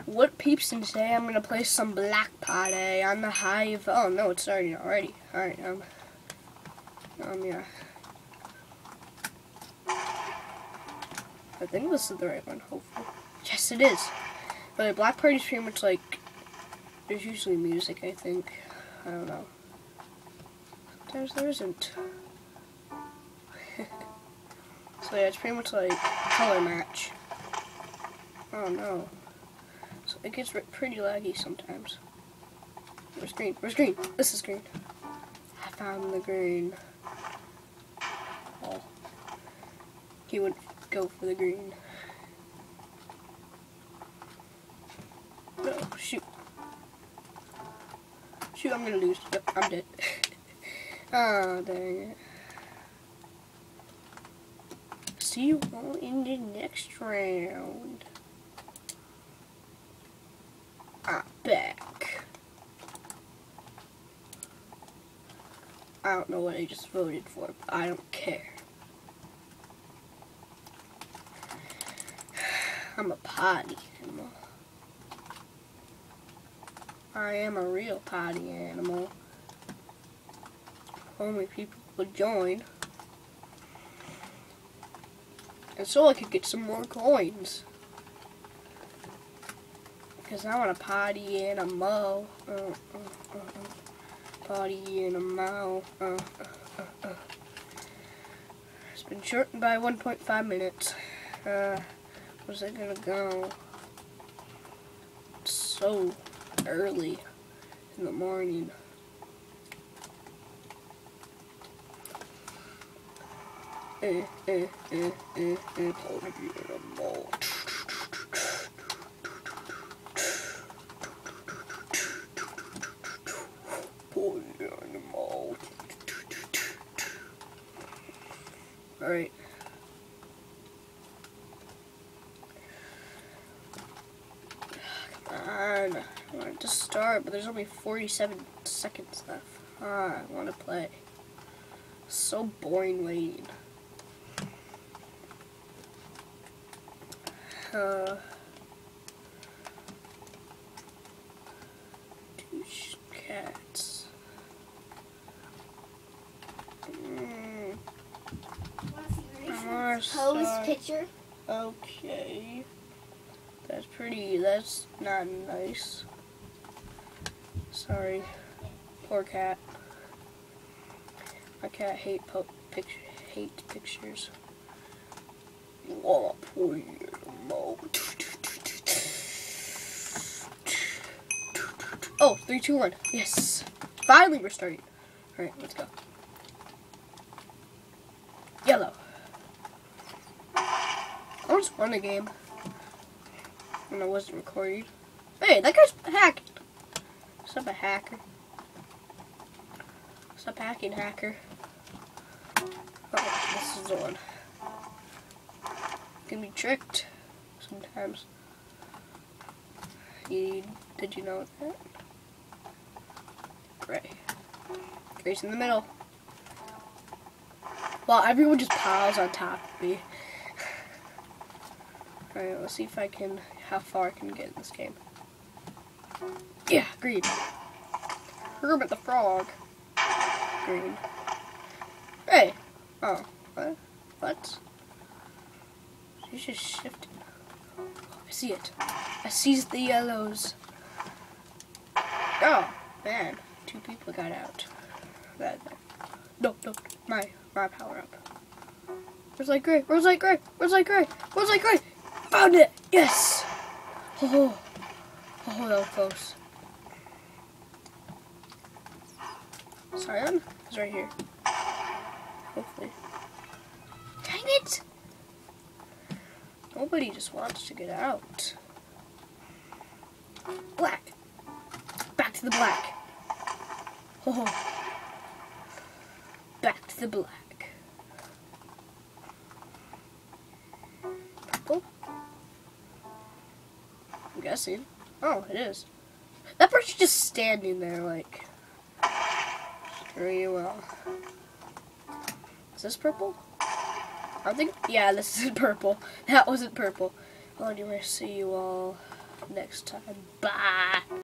What peeps, and today I'm gonna play some Black Party on the Hive. Oh no, it's starting already. Alright, yeah. I think this is the right one, hopefully. Yes, it is. But Black Party is pretty much like, there's usually music, I think. I don't know. Sometimes there isn't. So yeah, it's pretty much like color match. Oh no. So it gets pretty laggy sometimes. Where's green? Where's green? This is green. I found the green. Oh. He would go for the green. No, shoot. Shoot, I'm gonna lose. Yep, I'm dead. Oh, dang it. See you all in the next round. I'm back. I don't know what I just voted for, but I don't care. I'm a potty animal. I am a real potty animal. Only people would join. And so I could get some more coins. Because I want a potty animal. Potty animal. It's been shortened by 1.5 minutes. Where's it gonna go? It's so early in the morning. Potty animal. Alright. Come on. I want to start, but there's only 47 seconds left. I want to play. So boring waiting. Two cats. Pose picture. Okay. That's not nice. Sorry. Poor cat. My cat hates pictures. Oh, poor animal. Oh, 3, 2, 1. Yes. Finally we're starting. Alright, let's go. Yellow. I just won a game. When I wasn't recording. Hey, that guy's hacking. Stop a hacker. Stop hacking, hacker. Oh, this is the one. Can be tricked sometimes. Did you know that? Gray. Gray's in the middle. Well, everyone just piles on top of me. Alright, let's see if I can, how far I can get in this game. Yeah, green. Herbert the Frog. Green. Hey! Oh, what? What? She's just shifting. I see it. I sees the yellows. Oh, man. 2 people got out. No, my power up. Where's light gray? Where's light gray? Where's light gray? Where's light gray? Found it! Yes! Oh, that was close. Cyan is right here. Hopefully. Dang it! Nobody just wants to get out. Black. Back to the black. Oh. Back to the black. Purple? I'm guessing. Oh, it is. That person's just standing there like, very well. Is this purple? I think, yeah, this is purple. That wasn't purple. Well, anyway, see you all next time. Bye.